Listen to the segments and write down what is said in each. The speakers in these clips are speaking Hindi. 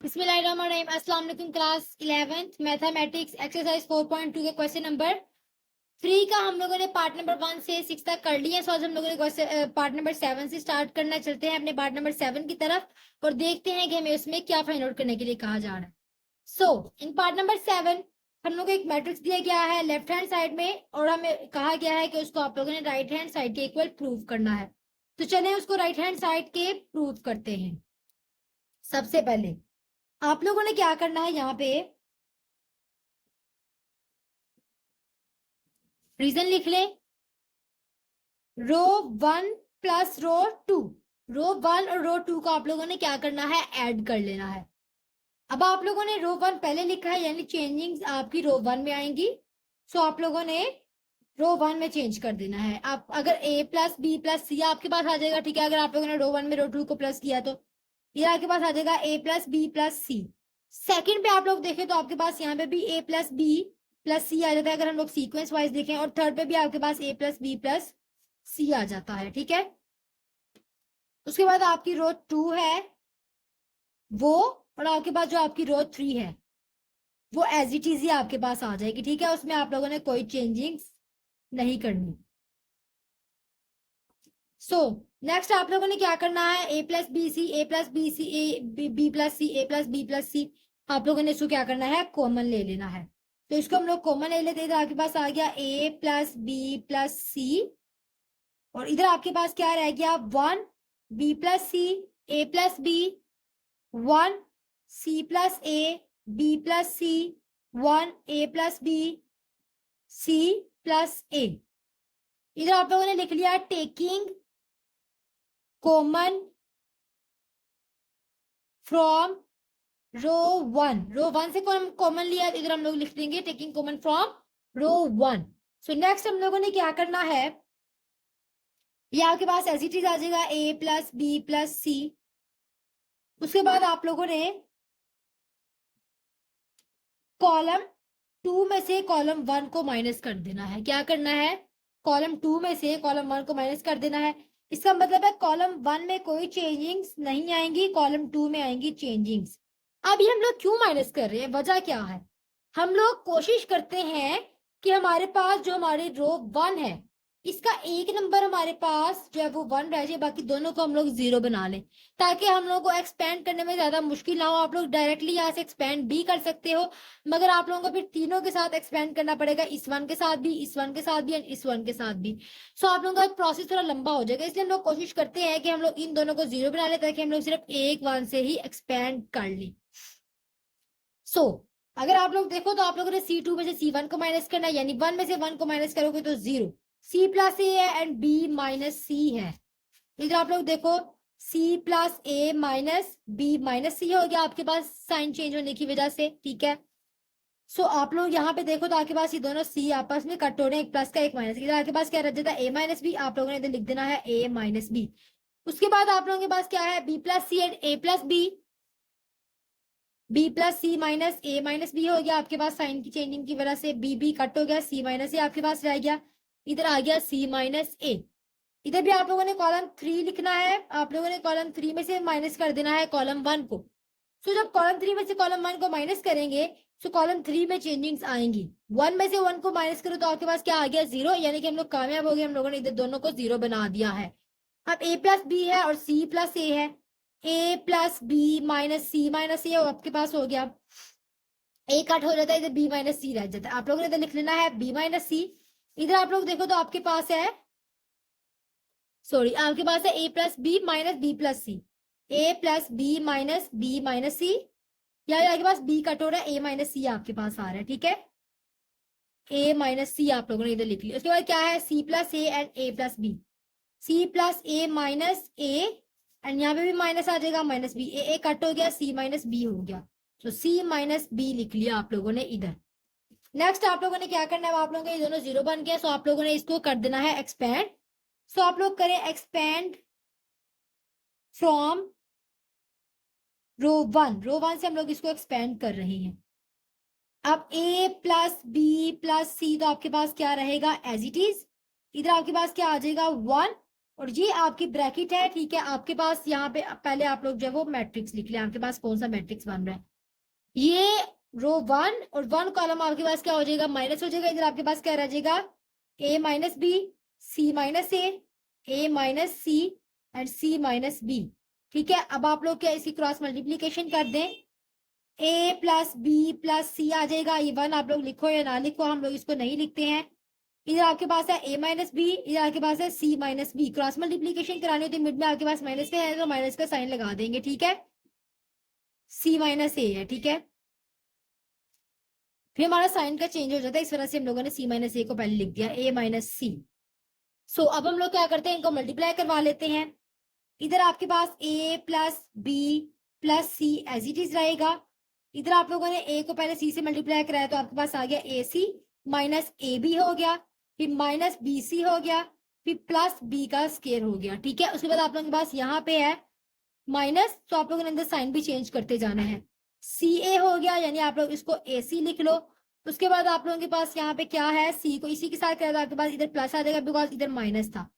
बिस्मिल्लाहिर्रहमानिर्रहीम। अस्सलाम वालेकुम। क्लास 11th मैथमेटिक्स एक्सरसाइज 4.2 के क्वेश्चन नंबर 3 का हम लोगों ने पार्ट नंबर 1 से 6 तक कर लिया। सो आज हम लोगों ने पार्ट नंबर 7 से स्टार्ट करना। चलते हैं अपने पार्ट नंबर 7 की तरफ और देखते हैं कि हमें उसमें क्या फाइंड आउट करने के लिए कहा जा रहा है। सो इन पार्ट नंबर 7 हम लोग को एक मैट्रिक्स दिया गया है लेफ्ट हैंड साइड में और हमें कहा गया है कि उसको आप लोगों ने राइट हैंड साइड के इक्वल प्रूव करना है। तो चलें उसको राइट हैंड साइड के प्रूव करते हैं। सबसे पहले आप लोगों ने क्या करना है, यहाँ पे रीजन लिख ले। रो 1 प्लस रो 2, रो 1 और रो 2 को आप लोगों ने क्या करना है, ऐड कर लेना है। अब आप लोगों ने रो 1 पहले लिखा है यानी चेंजिंग आपकी रो 1 में आएंगी। सो आप लोगों ने रो 1 में चेंज कर देना है। आप अगर ए प्लस बी प्लस सी आपके पास आ जाएगा, ठीक है। अगर आप लोगों ने रो 1 में रो 2 को प्लस किया तो ये आपके पास आ जाएगा ए प्लस बी प्लस सी। सेकेंड पे आप लोग देखें तो आपके पास यहाँ पे भी ए प्लस बी प्लस सी आ जाता है अगर हम लोग सीक्वेंस वाइज देखें। और थर्ड पे भी आपके पास A plus B plus C आ जाता है, ठीक है। उसके बाद आपकी रो 2 है वो, और आपके पास जो आपकी रो 3 है वो एज इट इज ही आपके पास आ जाएगी, ठीक है। उसमें आप लोगों ने कोई चेंजिंग नहीं करनी। सो नेक्स्ट आप लोगों ने क्या करना है, A plus B C, A plus B C, A B plus C, A plus B plus C, आप लोगों ने इसको क्या करना है, कॉमन ले लेना है। तो इसको हम लोग कॉमन ले लेते हैं। तो आपके पास आ गया A plus B plus C और इधर आपके पास क्या रह गया, 1 B plus C, A plus B, 1 C plus A, B plus C, 1 A plus B, C plus A. इधर आप लोगों ने लिख लिया taking common from row 1। Row 1 से कॉमन लिया, इधर हम लोग लिख देंगे taking common from row 1। So next हम लोगों ने क्या करना है, ये आपके पास एज इट इज आ जाएगा ए प्लस बी प्लस सी। उसके बाद आप लोगों ने कॉलम 2 में से कॉलम 1 को माइनस कर देना है। क्या करना है, कॉलम 2 में से कॉलम 1 को माइनस कर देना है। इसका मतलब है कॉलम 1 में कोई चेंजिंग्स नहीं आएंगी, कॉलम 2 में आएंगी चेंजिंग्स। अब ये हम लोग क्यों माइनस कर रहे हैं, वजह क्या है, हम लोग कोशिश करते हैं कि हमारे पास जो हमारी रो 1 है इसका एक नंबर हमारे पास जो है वो 1 रह जाए, बाकी दोनों को हम लोग 0 बना लें ताकि हम लोग को एक्सपेंड करने में ज्यादा मुश्किल ना हो। आप लोग डायरेक्टली यहाँ से एक्सपेंड भी कर सकते हो, मगर आप लोगों को फिर तीनों के साथ एक्सपेंड करना पड़ेगा, इस 1 के साथ भी, इस 1 के साथ भी एंड इस 1 के साथ भी। सो आप लोगों का प्रोसेस थोड़ा लंबा हो जाएगा, इसलिए हम लोग कोशिश करते हैं कि हम लोग इन दोनों को 0 बना लें ताकि हम लोग सिर्फ एक 1 से ही एक्सपेंड कर लें। सो अगर आप लोग देखो तो आप लोगों ने C2 में से C1 को माइनस करना है, यानी 1 में से 1 को माइनस करोगे तो 0। C प्लस ए है एंड B माइनस सी है। इधर आप लोग देखो C plus A minus B minus C हो गया आपके पास साइन चेंज होने की वजह से, ठीक है। सो आप लोग यहाँ पे देखो तो आपके पास ये दोनों C आपस में कट हो रहे हैं, एक प्लस का एक माइनस। इधर आपके पास क्या रह जाता है, A माइनस बी, आप लोगों ने इधर लिख देना है A माइनस बी। उसके बाद आप लोगों के पास क्या है, B plus C and A plus B, B plus C minus A minus B हो गया आपके पास साइन की चेंजिंग की वजह से, बी बी कट हो गया, सी माइनस ए आपके पास रह गया। इधर आ गया सी माइनस ए। इधर भी आप लोगों ने कॉलम 3 लिखना है, आप लोगों ने कॉलम 3 में से माइनस कर देना है कॉलम 1 को। सो जब कॉलम 3 में से कॉलम 1 को माइनस करेंगे तो कॉलम 3 में चेंजिंग्स आएंगी। 1 में से 1 को माइनस करो तो आपके पास क्या आ गया, 0, यानी कि हम लोग कामयाब हो गए, हम लोगों ने इधर दोनों को 0 बना दिया है। अब ए प्लस बी है और सी प्लस ए है, A plus B minus C minus ए आपके पास हो गया, ए कट हो जाता है, इधर बी माइनस सी रह जाता है। आप लोगों ने इधर लिख लेना है बी माइनस सी। इधर आप लोग देखो तो आपके पास है, सॉरी आपके पास है A plus B minus B plus C, A plus B minus C, या आपके पास बी कट हो रहा है, ए माइनस सी आपके पास आ रहा है, ठीक है। ए माइनस सी आप लोगों ने इधर लिख लिया। उसके बाद क्या है, C plus A and A plus B, C plus A minus A and यहाँ पे भी माइनस आ जाएगा, माइनस बी, ए कट हो गया, सी माइनस बी हो गया। तो सी माइनस बी लिख लिया आप लोगों ने इधर। नेक्स्ट आप लोगों ने क्या करना है, आप लोगों के ये दोनों 0 बन गया, सो आप लोगों ने इसको कर देना है एक्सपेंड। सो आप लोग करें एक्सपेंड फ्रॉम रो 1, रो 1 से हम लोग इसको एक्सपेंड कर रहे हैं। अब a plus B plus C तो आपके पास क्या रहेगा, एज इट इज। इधर आपके पास क्या आ जाएगा, 1, और ये आपकी ब्रैकेट है, ठीक है। आपके पास यहाँ पे पहले आप लोग जो है वो मैट्रिक्स लिख लें, आपके पास कौन सा मैट्रिक्स बन रहा है। ये रो 1 और 1 कॉलम आपके पास क्या हो जाएगा, माइनस हो जाएगा। इधर आपके पास क्या रह जाएगा, A minus B, C minus A minus C and C minus B, ठीक है। अब आप लोग क्या इसकी क्रॉस मल्टीप्लीकेशन कर दें, ए प्लस बी प्लस सी आ जाएगा। ये 1 आप लोग लिखो या ना लिखो, हम लोग इसको नहीं लिखते हैं। इधर आपके पास है ए माइनस बी, इधर आपके पास है सी माइनस बी। क्रॉस मल्टीप्लीकेशन करानी होती है, मिड में आपके पास माइनस का है तो माइनस का साइन लगा देंगे, ठीक है। सी माइनस ए है, ठीक है। फिर हमारा साइन का चेंज हो जाता है, इस वजह से हम लोगों ने सी माइनस ए को पहले लिख दिया, ए माइनस सी। सो अब हम लोग क्या करते हैं, इनको मल्टीप्लाई करवा लेते हैं। इधर आपके पास A plus B plus C as it is रहेगा। इधर आप लोगों ने ए को पहले सी से मल्टीप्लाई कराया तो आपके पास आ गया ए सी माइनस ए बी हो गया, फिर माइनस बी सी हो गया, फिर प्लस बी का स्केयर हो गया, ठीक है। उसके बाद आप लोगों के पास यहाँ पे है माइनस, तो आप लोगों ने अंदर साइन भी चेंज करते जाना है। सी ए हो गया, यानी आप लोग इसको ए सी लिख लो। उसके बाद आप लोगों के पास यहाँ पे क्या है, सी को इसी के साथ क्या था, आपके पास इधर प्लस आ जाएगा बिकॉज इधर माइनस था।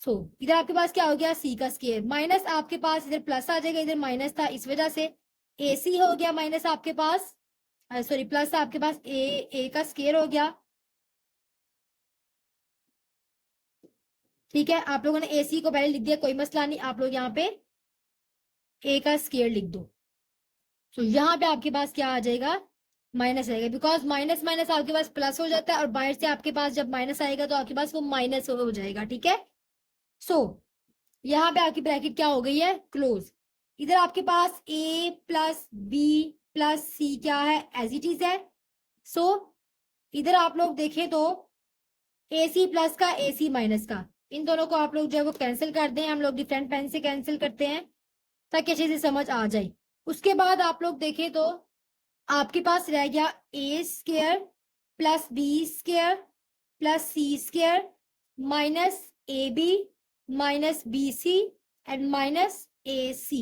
सो इधर आपके पास क्या हो गया, सी का स्केयर, माइनस आपके पास इधर प्लस आ जाएगा, इधर माइनस था इस वजह से ए सी हो गया माइनस आपके पास, सॉरी प्लस आपके पास ए का स्केयर हो गया, ठीक है। आप लोगों ने ए सी को पहले लिख दिया, कोई मसला नहीं, आप लोग यहाँ पे ए का स्केयर लिख दो। तो यहाँ पे आपके पास क्या आ जाएगा, माइनस आएगा, बिकॉज माइनस माइनस आपके पास प्लस हो जाता है और बाहर से आपके पास जब माइनस आएगा तो आपके पास वो माइनस हो जाएगा, ठीक है। सो यहाँ पे आपकी ब्रैकेट क्या हो गई है, क्लोज। इधर आपके पास ए प्लस बी प्लस सी क्या है, एज इट इज है। सो इधर आप लोग देखें तो ए सी प्लस का ए सी माइनस का, इन दोनों को आप लोग जो है वो कैंसिल कर दें। हम लोग डिफरेंट पेन से कैंसिल करते हैं ताकि अच्छे से समझ आ जाए। उसके बाद आप लोग देखें तो आपके पास रह गया A square plus B square plus C square minus A B minus B C and minus A C,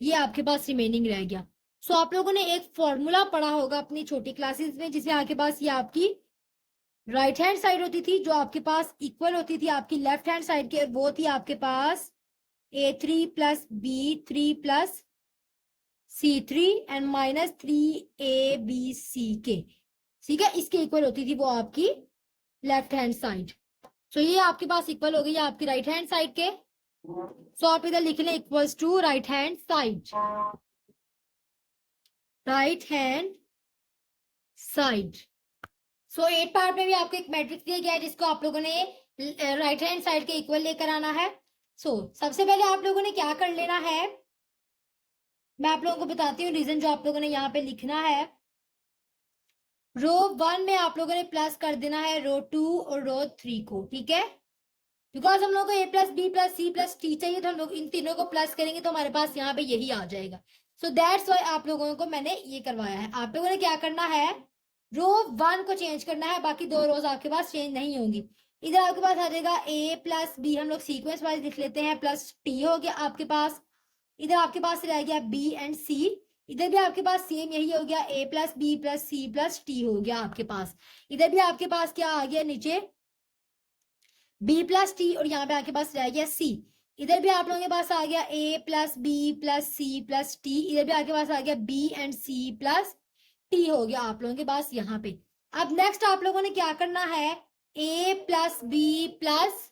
ये आपके पास रिमेनिंग रह गया। सो आप लोगों ने एक फॉर्मूला पढ़ा होगा अपनी छोटी क्लासेस में, जिसमें आपके पास ये आपकी राइट हैंड साइड होती थी जो आपके पास इक्वल होती थी आपकी लेफ्ट हैंड साइड के, और वो थी आपके पास A3 plus B3 plus C3 and minus 3ABC के, ठीक है। इसके इक्वल होती थी वो आपकी लेफ्ट हैंड साइड। सो ये आपके पास इक्वल हो गई आपकी राइट हैंड साइड के। सो आप इधर लिख लें equals to right hand side, right hand side. So 8 part में भी आपको एक मैट्रिक्स दिया गया है जिसको आप लोगों ने राइट हैंड साइड के इक्वल लेकर आना है। सो सबसे पहले आप लोगों ने क्या कर लेना है, मैं आप लोगों को बताती हूँ रीजन जो आप लोगों ने यहाँ पे लिखना है। रो 1 में आप लोगों ने प्लस कर देना है रो 2 और रो 3 को, ठीक है। बिकॉज हम लोग को A plus B plus C plus T चाहिए, तो हम लोग इन तीनों को प्लस करेंगे तो हमारे पास यहाँ पे यही आ जाएगा। सो दैट्स वाई आप लोगों को मैंने ये करवाया है। आप लोगों ने क्या करना है, रो 1 को चेंज करना है, बाकी 2 रोज आपके पास चेंज नहीं होंगी। इधर आपके पास आ जाएगा ए प्लस बी, हम लोग सीक्वेंस वाइज लिख लेते हैं, प्लस टी हो गया आपके पास। इधर आपके पास रह गया बी एंड सी, इधर भी आपके पास सेम यही हो गया, A plus B plus C plus T हो गया आपके पास। इधर भी आपके पास क्या आ गया नीचे, बी प्लस टी, और यहाँ पे आपके पास रह गया सी। इधर भी आप लोगों के पास आ गया A plus B plus C plus T, इधर भी आपके पास आ गया B and C plus T हो गया आप लोगों के पास यहाँ पे। अब नेक्स्ट आप लोगों ने क्या करना है, A plus B plus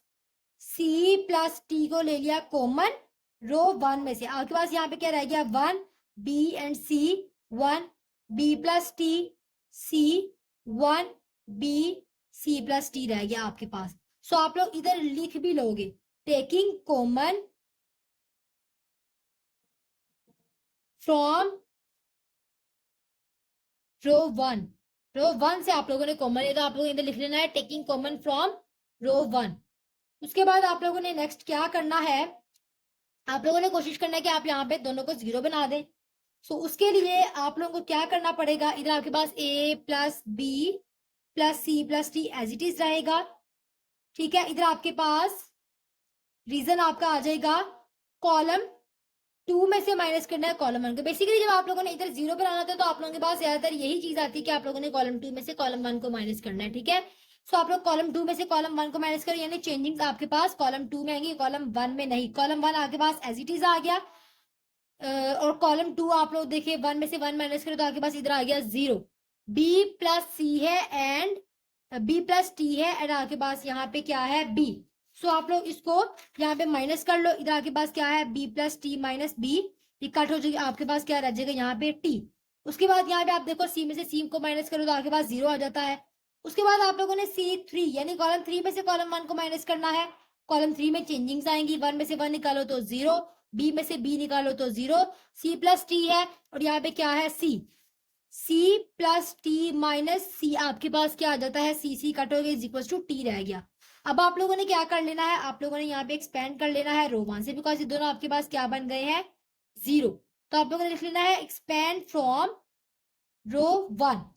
C plus T को ले लिया कॉमन रो 1 में से। आपके पास यहाँ पे क्या रह गया, 1 B and C 1 B plus T C 1 B C plus T रह गया आपके पास। सो आप लोग इधर लिख भी लोगे, taking common from row 1, row 1 से आप लोगों ने कॉमन है तो आप लोगों ने इधर लिख लेना है टेकिंग कॉमन फ्रॉम रो 1। उसके बाद आप लोगों ने नेक्स्ट क्या करना है, आप लोगों ने कोशिश करना है कि आप यहाँ पे दोनों को 0 बना दें। सो उसके लिए आप लोगों को क्या करना पड़ेगा, इधर आपके पास A plus B plus C plus T as it is रहेगा, ठीक है। इधर आपके पास रीजन आपका आ जाएगा कॉलम 2 में से माइनस करना है कॉलम 1 को। बेसिकली जब आप लोगों ने इधर 0 बनाना था तो आप लोगों के पास ज्यादातर यही चीज आती है कि आप लोगों ने कॉलम 2 में से कॉलम 1 को माइनस करना है, ठीक है। सो आप लोग कॉलम 2 में से कॉलम 1 को माइनस करो, यानी चेंजिंग्स आपके पास कॉलम 2 में आएंगी, कॉलम 1 में नहीं। कॉलम 1 आपके पास एज इट इज आ गया, और कॉलम 2 आप लोग देखिए 1 में से 1 माइनस करो तो आपके पास इधर आ गया 0। बी प्लस सी है एंड बी प्लस टी है, एंड आपके पास यहाँ पे क्या है बी। सो आप लोग इसको यहाँ पे माइनस कर लो, इधर आपके पास क्या है B plus T minus B, ये कट हो जाएगी, आपके पास क्या रह जाएगा यहाँ पे टी। उसके बाद यहाँ पे आप देखो सी में से सी को माइनस करो तो आपके पास 0 आ जाता है। उसके बाद आप लोगों ने C3 यानी कॉलम 3 में से कॉलम 1 को माइनस करना है। कॉलम 3 में चेंजिंग्स आएंगी, 1 में से 1 निकालो तो 0, बी में से बी निकालो तो 0, सी प्लस टी है, और यहाँ पे क्या है सी। सी प्लस टी माइनस सी आपके पास क्या आ जाता है, सी सी कट हो गया इज इक्वल टू टी रह गया। अब आप लोगों ने क्या कर लेना है, आप लोगों ने यहाँ पे एक्सपेंड कर लेना है रो 1 से, बिकॉज ये दोनों आपके पास क्या बन गए हैं 0। तो आप लोगों ने लिख लेना है एक्सपेंड फ्रॉम रो 1।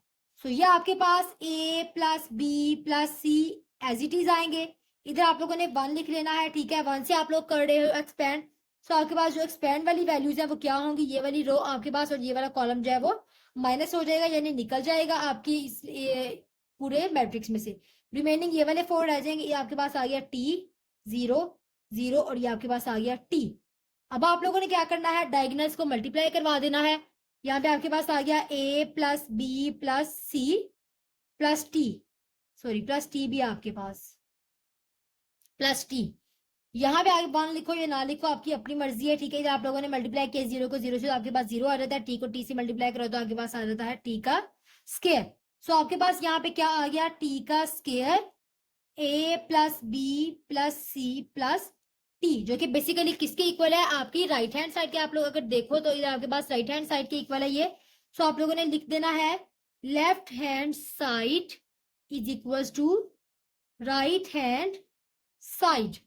सो ये आपके पास a plus B plus C as it is आएंगे। इधर आप लोगों ने 1 लिख लेना है, ठीक है, 1 से आप लोग कर रहे हो एक्सपेंड। सो आपके पास जो एक्सपेंड वाली वैल्यूज है वो क्या होंगी, ये वाली रो आपके पास, और ये वाला कॉलम जो है वो माइनस हो जाएगा, यानी निकल जाएगा आपकी इस पूरे मैट्रिक्स में से। रिमेनिंग ये वाले 4 रह जाएंगे, ये आपके पास आ गया टी 0 0, और ये आपके पास आ गया टी। अब आप लोगों ने क्या करना है, डायगोनल्स को मल्टीप्लाई करवा देना है। यहाँ पे आपके पास आ गया a plus B plus C plus T, sorry plus T भी आपके पास प्लस टी। यहाँ पे आगे 1 लिखो या ना लिखो आपकी अपनी मर्जी है, ठीक है। आप लोगों ने मल्टीप्लाई किया 0 को 0 से तो आपके पास 0 आ जाता है, टी को टी से मल्टीप्लाई करो तो आपके पास आ जाता है टी का स्केयर। सो आपके पास यहाँ पे क्या आ गया टी का square a plus B plus C plus T, जो कि बेसिकली किसके इक्वल है, आपकी राइट हैंड साइड के। आप लोग अगर देखो तो इधर आपके पास राइट हैंड साइड के इक्वल है ये। सो आप लोगों ने लिख देना है left hand side is equal to right hand side.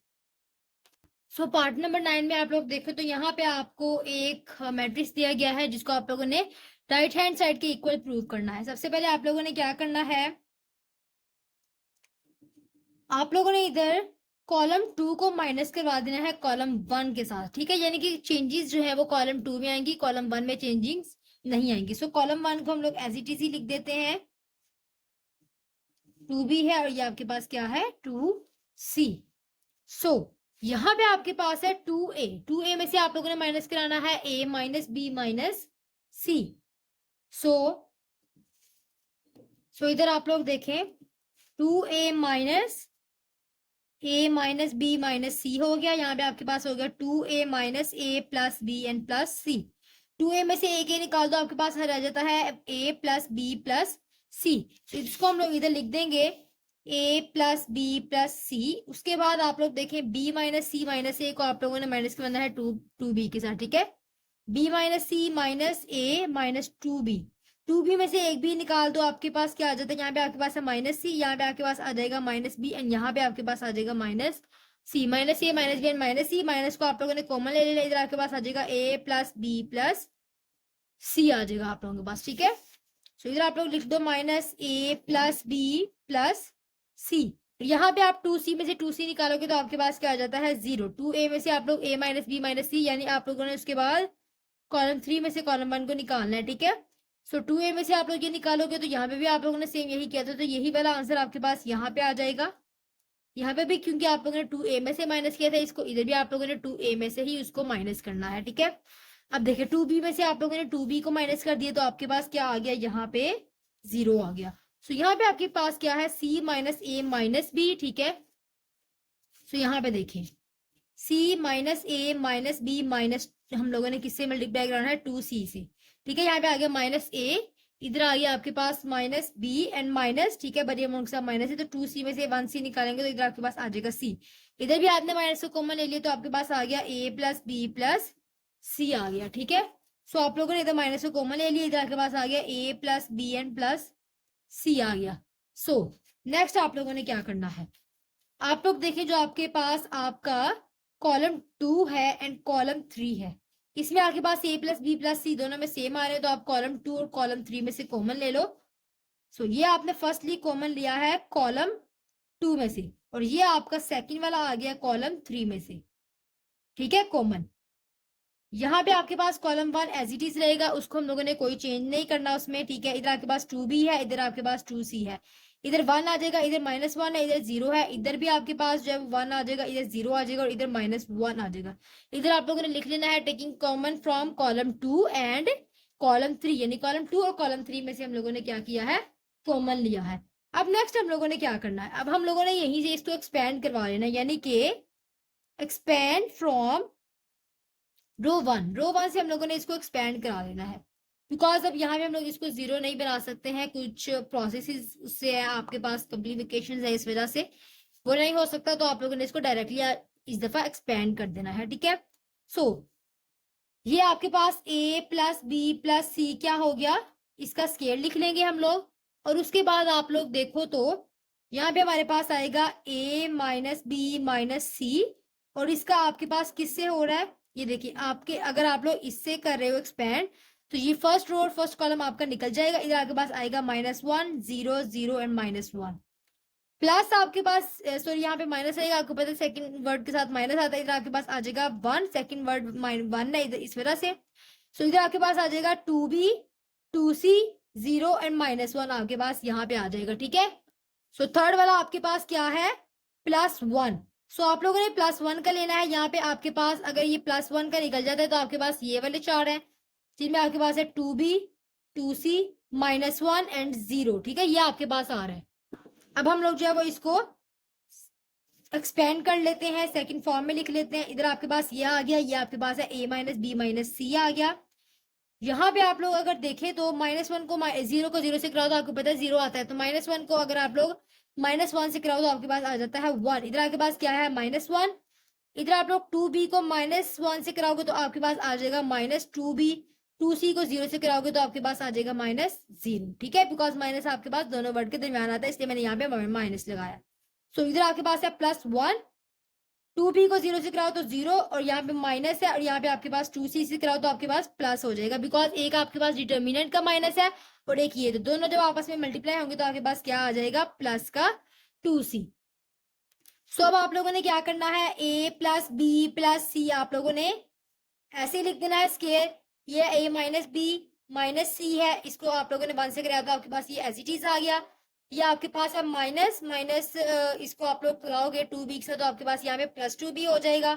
So part number 9 में आप लोग देखो तो यहाँ पे आपको एक मैट्रिक्स दिया गया है जिसको आप लोगों ने राइट हैंड साइड के इक्वल प्रूव करना है। सबसे पहले आप लोगों ने क्या करना है, आप लोगों ने इधर कॉलम 2 को माइनस करवा देना है कॉलम 1 के साथ, ठीक है, यानी कि चेंजेस जो है वो कॉलम 2 में आएंगी, कॉलम 1 में चेंजिंग्स नहीं आएंगी। सो कॉलम 1 को हम लोग एज इट इज ही लिख देते हैं, 2 भी है और ये आपके पास क्या है 2c। सो यहाँ पे आपके पास है 2a में से आप लोगों ने माइनस कराना है a minus B minus C. So इधर आप लोग देखें 2a minus a minus B minus C हो गया, यहाँ पे आपके पास हो गया 2a minus a plus B and plus C. 2a में से एक a निकाल दो, आपके पास रह जाता है a plus B plus C. तो इसको हम लोग इधर लिख देंगे a plus B plus C. उसके बाद आप लोग देखें b minus C minus a को आप लोगों ने माइनस करना है 2b के साथ, ठीक है। b minus C minus a minus 2b में से एक भी निकाल दो, आपके पास क्या आ जाता है, यहाँ पे आपके पास है माइनस सी, यहाँ पे आपके पास आ जाएगा माइनस बी, एंड यहाँ पे आपके पास आ जाएगा minus C. Minus A minus B and minus C, minus को आप लोगों ने कॉमन ले लेना, इधर आपके पास आ जाएगा a plus B plus C आ जाएगा आप लोगों के पास, ठीक है। सो इधर आप लोग लिख दो minus a plus B plus C. यहाँ पे आप 2c में से 2c निकालोगे तो आपके पास क्या आ जाता है 0। 2a में से आप लोग a माइनस बी माइनस सी, यानी आप लोगों ने उसके बाद कॉलम 3 में से कॉलम 1 को निकालना है, ठीक है। सो 2a में से आप लोग ये निकालोगे तो यहाँ पे भी आप लोगों ने सेम यही किया था, तो यही वाला आंसर आपके पास यहाँ पे आ जाएगा। यहाँ पे भी क्योंकि आप लोगों ने 2a में से माइनस किया था इसको, इधर भी आप लोगों ने 2a में से ही उसको माइनस करना है, ठीक है। अब देखिए 2b में से आप लोगों ने 2b को माइनस कर दिया तो आपके पास क्या आ गया, यहाँ पे 0 आ गया। सो यहाँ पे आपके पास क्या है c minus a minus b, ठीक है। सो यहाँ पे देखें c minus a minus b minus हम लोगों ने किससे मल्टीप्लाई कराना है 2c से, ठीक है। यहाँ पे आ गया माइनस a, इधर आ गया आपके पास माइनस b एंड माइनस, ठीक है, बड़ी अमाउंट के साथ माइनस है, तो 2c में से 1c निकालेंगे तो इधर आपके पास आ जाएगा c। इधर भी आपने माइनस को कॉमन ले लिया तो आपके पास आ गया a plus B plus C आ गया, ठीक है। सो आप लोगों ने इधर माइनस को कॉमन ले लिया, इधर आपके पास आ गया a plus B and plus C आ गया। सो नेक्स्ट आप लोगों ने क्या करना है, आप लोग देखें जो आपके पास आपका कॉलम 2 है एंड कॉलम 3 है, इसमें आपके पास a प्लस बी प्लस सी दोनों में सेम आ रहे हैं, तो आप कॉलम 2 और कॉलम 3 में से कॉमन ले लो। सो ये आपने फर्स्टली कॉमन लिया है कॉलम 2 में से, और ये आपका सेकंड वाला आ गया कॉलम 3 में से, ठीक है, कॉमन। यहाँ पे आपके पास कॉलम 1 एज इट इज रहेगा, उसको हम लोगों ने कोई चेंज नहीं करना उसमें, ठीक है। इधर आपके पास 2b है, इधर आपके पास 2c है। इधर 1 आ जाएगा, इधर -1 है, इधर 0 है, इधर भी आपके पास जो है 1 आ जाएगा, इधर 0 आ जाएगा और इधर -1 आ जाएगा। इधर आप लोगों ने लिख लेना है taking common from column 2 and column 3, यानी कॉलम 2 और कॉलम 3 में से हम लोगों ने क्या किया है, कॉमन लिया है। अब नेक्स्ट हम लोगों ने क्या करना है, अब हम लोगों ने यहीं से इसको एक्सपेंड करवा लेना है, यानी कि एक्सपेंड फ्रॉम रो 1 से हम लोगों ने इसको एक्सपेंड करा लेना है। बिकॉज अब यहाँ पे हम लोग इसको 0 नहीं बना सकते हैं, कुछ प्रोसेसेस उससे है, आपके पास कॉम्प्लिकेशन है, इस वजह से वो नहीं हो सकता, तो आप लोगों ने इसको डायरेक्टली इस दफा एक्सपेंड कर देना है, ठीक है। सो ये आपके पास a प्लस बी प्लस सी क्या हो गया, इसका स्केल लिख लेंगे हम लोग, और उसके बाद आप लोग देखो तो यहाँ पे हमारे पास आएगा a माइनस बी माइनस सी, और इसका आपके पास किससे हो रहा है, ये देखिए आपके, अगर आप लोग इससे कर रहे हो एक्सपेंड, तो ये फर्स्ट रो और फर्स्ट कॉलम आपका निकल जाएगा, इधर आपके पास आएगा -1 0 0 एंड -1, प्लस आपके पास सॉरी यहाँ पे माइनस आएगा, आपको पता है सेकंड वर्ड के साथ माइनस आता है, इधर आपके पास आ जाएगा 1, सेकंड वर्ड 1 है इधर, इस वजह से। सो इधर आपके पास आ जाएगा 2b 2c 0 एंड -1 आपके पास यहाँ पे आ जाएगा, ठीक है। सो थर्ड वाला आपके पास क्या है, +1। सो आप लोगों ने +1 का लेना है, यहाँ पे आपके पास अगर ये +1 का निकल जाता है तो आपके पास ये वाले 4 हैं, जिनमें आपके पास है 2b 2c -1 एंड 0, ठीक है, ये आपके पास आ रहा है। अब हम लोग जो है वो इसको एक्सपेंड कर लेते हैं, सेकंड फॉर्म में लिख लेते हैं, इधर आपके पास ये आ गया, ये आपके पास है a माइनस बी माइनस सी आ गया। यहाँ पे आप लोग अगर देखें तो -1 को 0 को 0 से कराओ तो आपको पता है 0 आता है, तो -1 को अगर आप लोग -1 से कराओ तो आपके पास आ जाता है 1, इधर आपके पास क्या है -1, इधर आप लोग 2b को -1 से कराओगे तो आपके पास आ जाएगा -2b, 2c को 0 से कराओगे तो आपके पास आ जाएगा -0, ठीक है, बिकॉज माइनस आपके पास दोनों वर्ड के दरमियान आता है, इसलिए मैंने यहाँ पे माइनस लगाया। सो इधर आपके पास है +1, 2b को 0 से कराओ तो 0, और यहाँ पे माइनस है, और यहाँ पे आपके पास 2c से कराओ तो आपके पास प्लस हो जाएगा, बिकॉज एक आपके पास डिटर्मिनेंट का माइनस है और एक ये, तो दोनों जब आपस में मल्टीप्लाई होंगे तो आपके पास क्या आ जाएगा, प्लस का 2c। सो अब आप लोगों ने क्या करना है, a plus B plus C आप लोगों ने ऐसे लिख देना है स्केयर, ये a माइनस बी माइनस सी है, इसको आप लोगों ने 1 से कराया तो आपके पास ये एज इट इज आ गया। ये आपके पास है माइनस माइनस, इसको आप लोग कराओगे 2b से तो आपके पास यहाँ पे +2b हो जाएगा,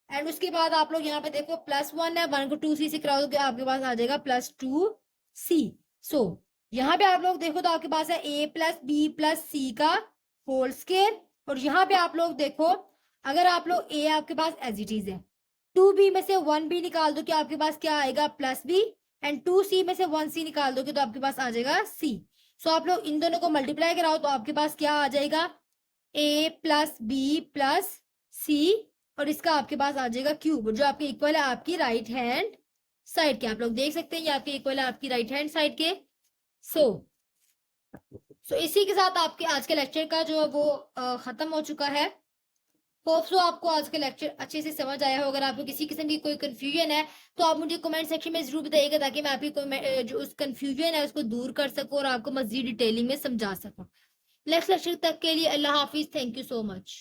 एंड उसके बाद आप लोग यहाँ पे देखो +1 है, 1 को 2c से कराओ तो आपके पास आ जाएगा +2c। सो यहाँ पे आप लोग देखो तो आपके पास है a प्लस बी प्लस सी का होल स्केयर, और यहाँ पे आप लोग देखो अगर आप लोग a आपके पास एज इट इज है, 2b में से 1b निकाल दो कि आपके पास क्या आएगा +b, एंड 2c में से 1c निकाल दोगे तो आपके पास आ जाएगा c। सो आप लोग इन दोनों को मल्टीप्लाई कराओ तो आपके पास क्या आ जाएगा, a plus B plus C, और इसका आपके पास आ जाएगा क्यूब, जो आपके इक्वल है आपकी राइट हैंड साइड के, आप लोग देख सकते हैं ये आपके इक्वल है आपकी राइट हैंड साइड के। सो इसी के साथ आपके आज के लेक्चर का जो वो खत्म हो चुका है। होप सो आपको आज का लेक्चर अच्छे से समझ आया हो। अगर आपको किसी किस्म की कोई कंफ्यूजन है तो आप मुझे कमेंट सेक्शन में जरूर बताइएगा, ताकि मैं आपकी जो उस कंफ्यूजन है उसको दूर कर सकूं और आपको मजीद डिटेलिंग में समझा सकूं। नेक्स्ट लेक्चर तक के लिए अल्लाह हाफिज, थैंक यू सो मच।